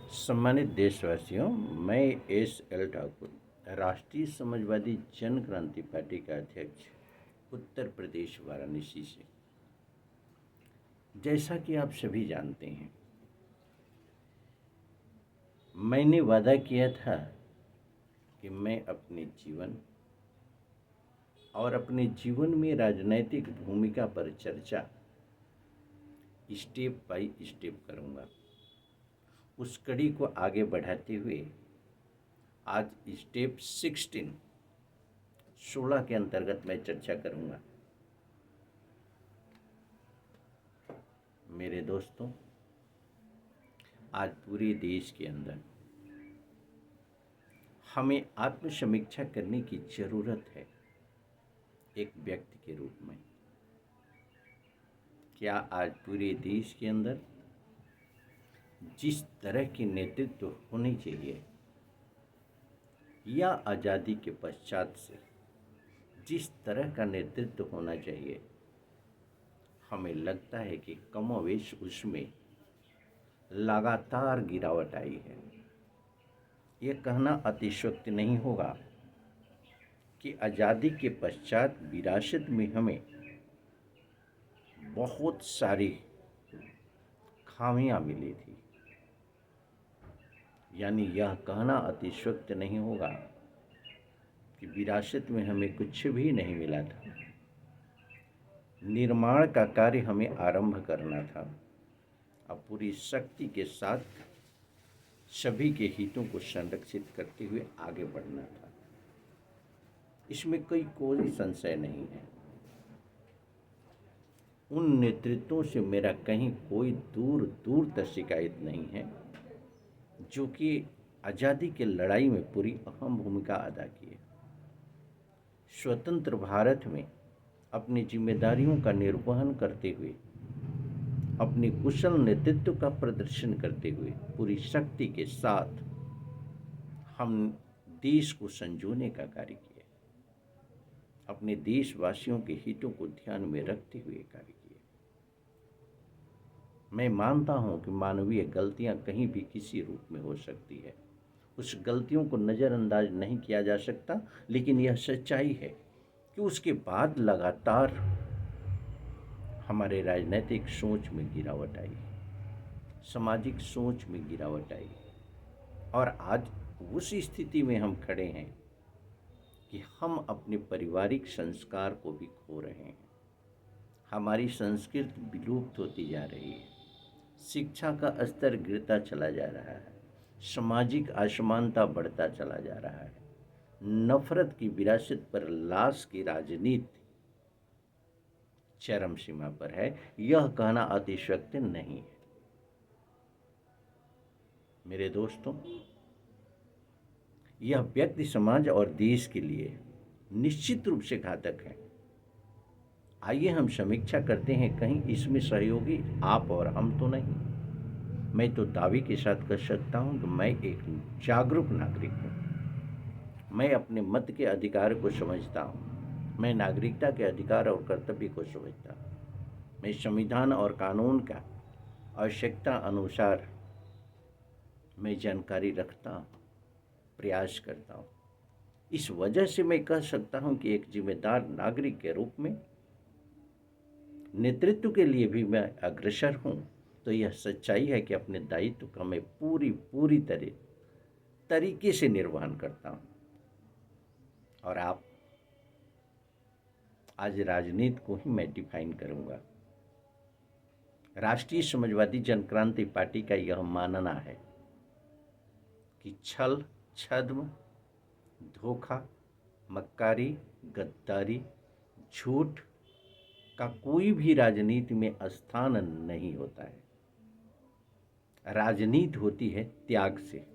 सम्मानित देशवासियों, मैं एस.एल. ठाकुर, राष्ट्रीय समाजवादी जन क्रांति पार्टी का अध्यक्ष, उत्तर प्रदेश वाराणसी से। जैसा कि आप सभी जानते हैं, मैंने वादा किया था कि मैं अपने जीवन और अपने जीवन में राजनैतिक भूमिका पर चर्चा स्टेप बाय स्टेप करूंगा। उस कड़ी को आगे बढ़ाते हुए आज स्टेप 16 के अंतर्गत मैं चर्चा करूंगा। मेरे दोस्तों, आज पूरे देश के अंदर हमें आत्मसमीक्षा करने की जरूरत है। एक व्यक्ति के रूप में क्या आज पूरे देश के अंदर जिस तरह की नेतृत्व होनी चाहिए या आज़ादी के पश्चात से जिस तरह का नेतृत्व होना चाहिए, हमें लगता है कि कमोवेश उसमें लगातार गिरावट आई है। ये कहना अतिशयोक्ति नहीं होगा कि आज़ादी के पश्चात विरासत में हमें बहुत सारी खामियां मिली थी। यानी यह कहना अतिशयोक्ति नहीं होगा कि विरासत में हमें कुछ भी नहीं मिला था। निर्माण का कार्य हमें आरंभ करना था। अब पूरी शक्ति के साथ सभी के हितों को संरक्षित करते हुए आगे बढ़ना था। इसमें कोई संशय नहीं है। उन नेतृत्वों से मेरा कहीं कोई दूर दूर तक शिकायत नहीं है जो कि आज़ादी के लड़ाई में पूरी अहम भूमिका अदा किए। स्वतंत्र भारत में अपनी जिम्मेदारियों का निर्वहन करते हुए, अपने कुशल नेतृत्व का प्रदर्शन करते हुए पूरी शक्ति के साथ हम देश को संजोने का कार्य किए, अपने देशवासियों के हितों को ध्यान में रखते हुए कार्य किए। मैं मानता हूं कि मानवीय गलतियां कहीं भी किसी रूप में हो सकती है। उस गलतियों को नज़रअंदाज नहीं किया जा सकता, लेकिन यह सच्चाई है कि उसके बाद लगातार हमारे राजनीतिक सोच में गिरावट आई, सामाजिक सोच में गिरावट आई, और आज उस स्थिति में हम खड़े हैं कि हम अपने पारिवारिक संस्कार को भी खो रहे हैं। हमारी संस्कृति विलुप्त होती जा रही है। शिक्षा का स्तर गिरता चला जा रहा है। सामाजिक असमानता बढ़ता चला जा रहा है। नफरत की विरासत पर लाश की राजनीति चरम सीमा पर है। यह कहना अतिशयोक्ति नहीं है। मेरे दोस्तों, यह व्यक्ति, समाज और देश के लिए निश्चित रूप से घातक है। आइए हम समीक्षा करते हैं, कहीं इसमें सहयोगी आप और हम तो नहीं। मैं तो दावे के साथ कह सकता हूं कि मैं एक जागरूक नागरिक हूं। मैं अपने मत के अधिकार को समझता हूं। मैं नागरिकता के अधिकार और कर्तव्य को समझता हूं। मैं संविधान और कानून का आवश्यकता अनुसार मैं जानकारी रखता हूं, प्रयास करता हूं। इस वजह से मैं कह सकता हूं कि एक जिम्मेदार नागरिक के रूप में नेतृत्व के लिए भी मैं अग्रसर हूं। तो यह सच्चाई है कि अपने दायित्व का मैं पूरी तरीके से निर्वहन करता हूं। और आप, आज राजनीति को ही मैं डिफाइन करूंगा। राष्ट्रीय समाजवादी जन क्रांति पार्टी का यह मानना है कि छल, छद्म, धोखा, मक्कारी, गद्दारी, झूठ का कोई भी राजनीति में स्थान नहीं होता है। राजनीति होती है त्याग से,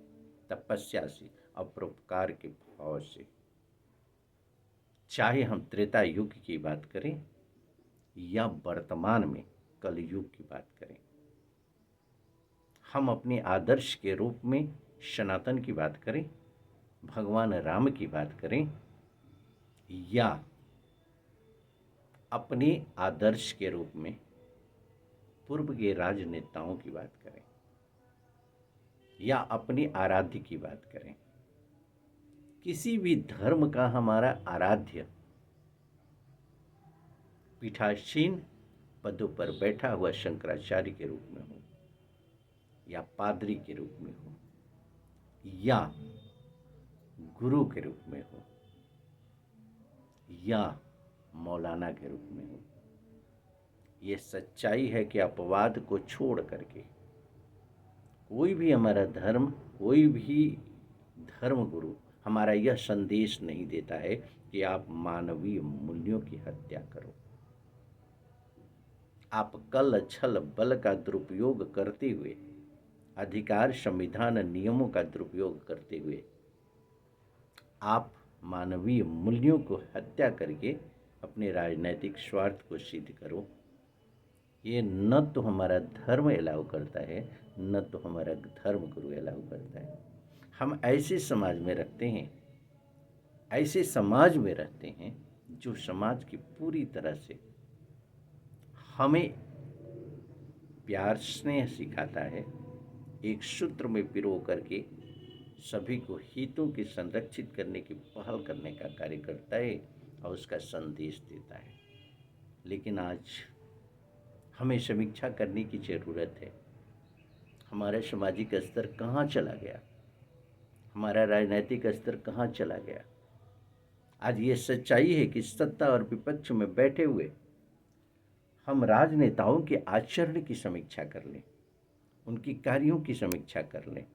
तपस्या से और परोपकार के भाव से। चाहे हम त्रेता युग की बात करें या वर्तमान में कलयुग की बात करें, हम अपने आदर्श के रूप में सनातन की बात करें, भगवान राम की बात करें, या अपने आदर्श के रूप में पूर्व के राजनेताओं की बात करें, या अपनी आराध्य की बात करें, किसी भी धर्म का हमारा आराध्य पीठासीन पदों पर बैठा हुआ शंकराचार्य के रूप में हो, या पादरी के रूप में हो, या गुरु के रूप में हो, या मौलाना के रूप में हो। ये सच्चाई है कि अपवाद को छोड़ करके कोई भी हमारा धर्म, कोई भी धर्म गुरु हमारा यह संदेश नहीं देता है कि आप मानवीय मूल्यों की हत्या करो। आप कल छल बल का दुरुपयोग करते हुए, अधिकार संविधान नियमों का दुरुपयोग करते हुए आप मानवीय मूल्यों को हत्या करके अपने राजनैतिक स्वार्थ को सिद्ध करो। ये न तो हमारा धर्म अलाउ करता है, न तो हमारा धर्म गुरु अलाउ करता है। हम ऐसे समाज में रखते हैं, ऐसे समाज में रहते हैं जो समाज की पूरी तरह से हमें प्यार स्नेह सिखाता है, एक सूत्र में पिरो करके सभी को हितों की संरक्षित करने की पहल करने का कार्य करता है और उसका संदेश देता है। लेकिन आज हमें समीक्षा करने की ज़रूरत है। हमारा सामाजिक स्तर कहाँ चला गया, हमारा राजनीतिक स्तर कहाँ चला गया। आज ये सच्चाई है कि सत्ता और विपक्ष में बैठे हुए हम राजनेताओं के आचरण की समीक्षा कर लें, उनकी कार्यों की समीक्षा कर लें,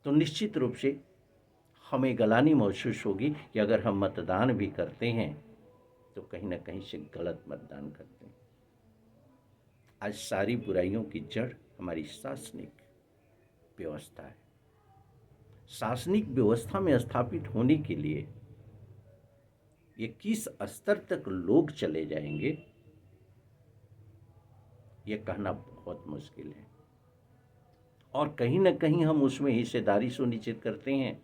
तो निश्चित रूप से हमें गलानी महसूस होगी कि अगर हम मतदान भी करते हैं तो कहीं ना कहीं से गलत मतदान करते हैं। आज सारी बुराइयों की जड़ हमारी शासनिक व्यवस्था है। शासनिक व्यवस्था में स्थापित होने के लिए ये किस स्तर तक लोग चले जाएंगे, ये कहना बहुत मुश्किल है। और कहीं ना कहीं हम उसमें हिस्सेदारी सुनिश्चित करते हैं।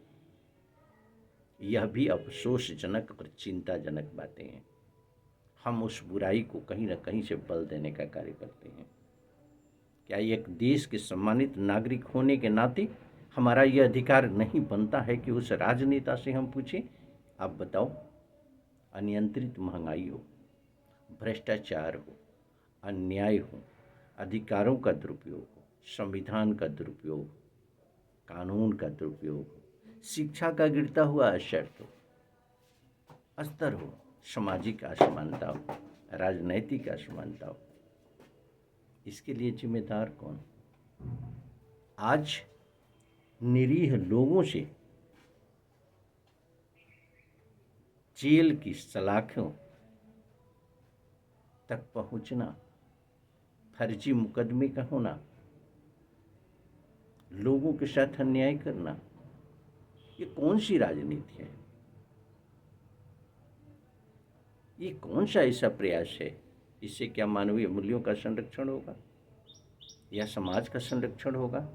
यह भी अफसोसजनक और चिंताजनक बातें हैं। हम उस बुराई को कहीं ना कहीं से बल देने का कार्य करते हैं। क्या एक देश के सम्मानित नागरिक होने के नाते हमारा यह अधिकार नहीं बनता है कि उस राजनेता से हम पूछें, आप बताओ, अनियंत्रित महंगाई हो, भ्रष्टाचार हो, अन्याय हो, अधिकारों का दुरुपयोग हो, संविधान का दुरुपयोग, कानून का दुरुपयोग, शिक्षा का गिरता हुआ स्तर हो, सामाजिक असमानता हो, राजनैतिक असमानता हो, इसके लिए जिम्मेदार कौन? आज निरीह लोगों से जेल की सलाखों तक पहुंचना, फर्जी मुकदमे का होना, लोगों के साथ अन्याय करना, ये कौन सी राजनीति है? ये कौन सा ऐसा प्रयास है? इससे क्या मानवीय मूल्यों का संरक्षण होगा, या समाज का संरक्षण होगा,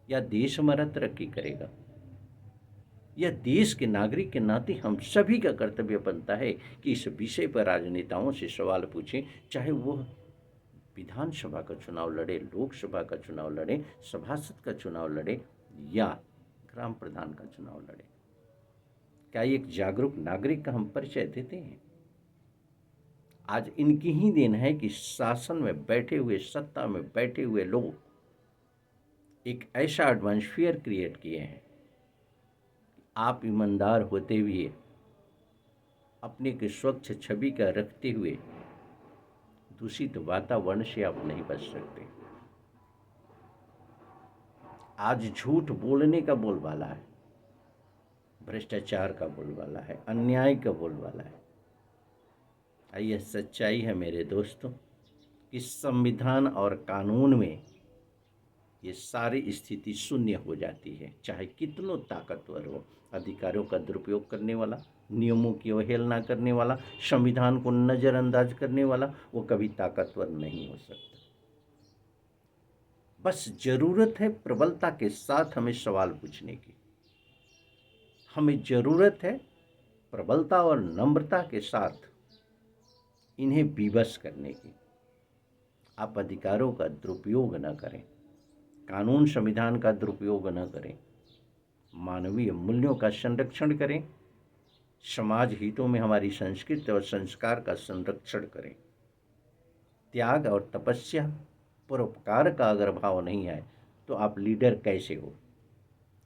या देश हमारा तरक्की करेगा? यह देश के नागरिक के नाते हम सभी का कर्तव्य बनता है कि इस विषय पर राजनेताओं से सवाल पूछें, चाहे वह विधानसभा का चुनाव लड़े, लोकसभा का चुनाव लड़े, सभासद का चुनाव लड़े, या ग्राम प्रधान का चुनाव लड़े। क्या एक जागरूक नागरिक का हम परिचय देते हैं? आज इनकी ही देन है कि शासन में बैठे हुए, सत्ता में बैठे हुए लोग एक ऐसा एटमॉस्फेयर क्रिएट किए हैं, आप ईमानदार होते हुए, अपने के स्वच्छ छवि का रखते हुए दूषित वातावरण से आप नहीं बच सकते। आज झूठ बोलने का बोलबाला है, भ्रष्टाचार का बोलबाला है, अन्याय का बोलबाला है। यह सच्चाई है मेरे दोस्तों कि संविधान और कानून में ये सारी स्थिति शून्य हो जाती है। चाहे कितनों ताकतवर हो, अधिकारों का दुरुपयोग करने वाला, नियमों की अवहेलना करने वाला, संविधान को नज़रअंदाज करने वाला, वो कभी ताकतवर नहीं हो सकता। बस जरूरत है प्रबलता के साथ हमें सवाल पूछने की, हमें जरूरत है प्रबलता और नम्रता के साथ इन्हें विवश करने की। आप अधिकारों का दुरुपयोग न करें, कानून संविधान का दुरुपयोग न करें, मानवीय मूल्यों का संरक्षण करें, समाज हितों में हमारी संस्कृति और संस्कार का संरक्षण करें। त्याग और तपस्या, परोपकार का अगर भाव नहीं है तो आप लीडर कैसे हो?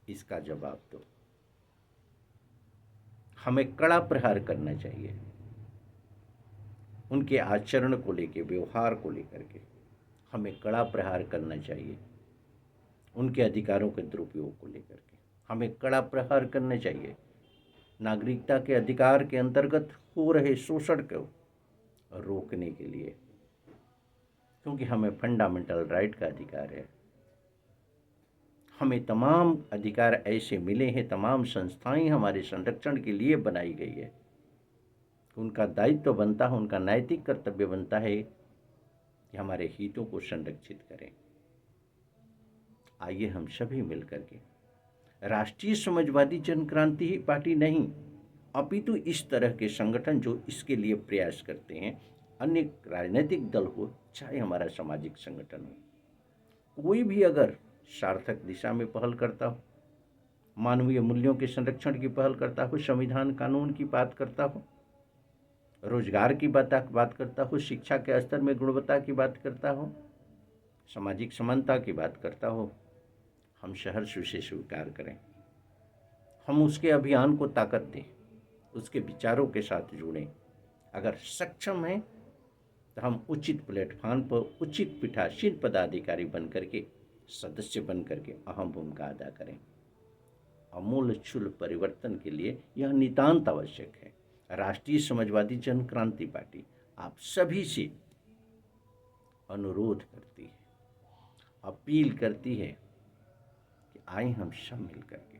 इसका जवाब दो। हमें कड़ा प्रहार करना चाहिए उनके आचरण को लेकर, व्यवहार को लेकर के हमें कड़ा प्रहार करना चाहिए। उनके अधिकारों के दुरुपयोग को लेकर के हमें कड़ा प्रहार करना चाहिए। नागरिकता के अधिकार के अंतर्गत हो रहे शोषण को रोकने के लिए, क्योंकि हमें फंडामेंटल राइट का अधिकार है। हमें तमाम अधिकार ऐसे मिले हैं, तमाम संस्थाएं हमारे संरक्षण के लिए बनाई गई है। उनका दायित्व बनता है, उनका नैतिक कर्तव्य बनता है कि हमारे हितों को संरक्षित करें। आइए हम सभी मिलकर के राष्ट्रीय समाजवादी जन क्रांति पार्टी नहीं, अपितु इस तरह के संगठन जो इसके लिए प्रयास करते हैं, अन्य राजनीतिक दल हो चाहे हमारा सामाजिक संगठन हो, कोई भी अगर सार्थक दिशा में पहल करता हो, मानवीय मूल्यों के संरक्षण की पहल करता हो, संविधान कानून की बात करता हो, रोजगार की बात करता हो, शिक्षा के स्तर में गुणवत्ता की बात करता हो, सामाजिक समानता की बात करता हो, हम सहर्ष उसे स्वीकार करें। हम उसके अभियान को ताकत दें, उसके विचारों के साथ जुड़ें। अगर सक्षम हैं तो हम उचित प्लेटफॉर्म पर उचित पीठासीन पदाधिकारी बन करके, सदस्य बन करके अहम भूमिका अदा करें। आमूल-चूल परिवर्तन के लिए यह नितांत आवश्यक है। राष्ट्रीय समाजवादी जन क्रांति पार्टी आप सभी से अनुरोध करती है, अपील करती है कि आए हम सब मिल करके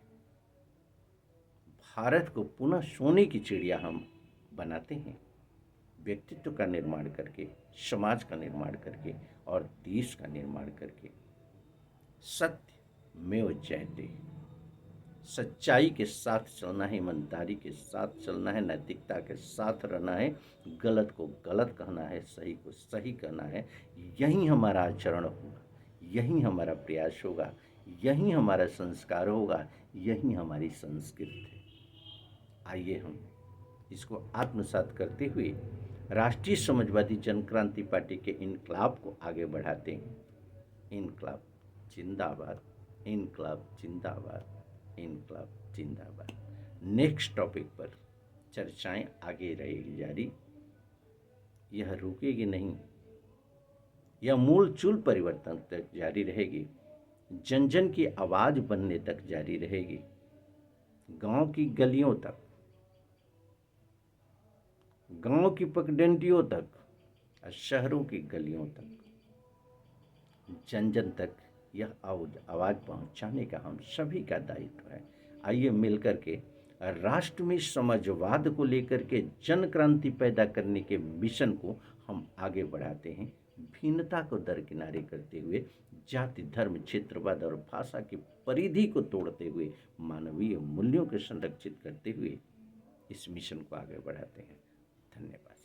भारत को पुनः सोने की चिड़िया हम बनाते हैं। व्यक्तित्व का निर्माण करके, समाज का निर्माण करके और देश का निर्माण करके। सत्य में जयते, सच्चाई के साथ चलना है, ईमानदारी के साथ चलना है, नैतिकता के साथ रहना है, गलत को गलत कहना है, सही को सही कहना है। यही हमारा आचरण होगा, यही हमारा प्रयास होगा, यही हमारा संस्कार होगा, यही हमारी संस्कृति है। आइए हम इसको आत्मसात करते हुए राष्ट्रीय समाजवादी जन क्रांति पार्टी के इनकलाब को आगे बढ़ाते हैं। इनकलाब जिंदाबाद, इनकलाब जिंदाबाद, इनकलाब जिंदाबाद। नेक्स्ट टॉपिक पर चर्चाएं आगे रहेगी जारी, यह रुकेगी नहीं, यह मूल चूल परिवर्तन तक जारी रहेगी, जन जन की आवाज़ बनने तक जारी रहेगी, गांव की गलियों तक, गांव की पगडंडियों तक और शहरों की गलियों तक, जन जन तक यह आवाज़ पहुंचाने का हम सभी का दायित्व है। आइए मिलकर के राष्ट्र में समाजवाद को लेकर के जन क्रांति पैदा करने के मिशन को हम आगे बढ़ाते हैं। भिन्नता को दरकिनारे करते हुए, जाति धर्म क्षेत्रवाद और भाषा की परिधि को तोड़ते हुए, मानवीय मूल्यों को संरक्षित करते हुए इस मिशन को आगे बढ़ाते हैं। धन्यवाद।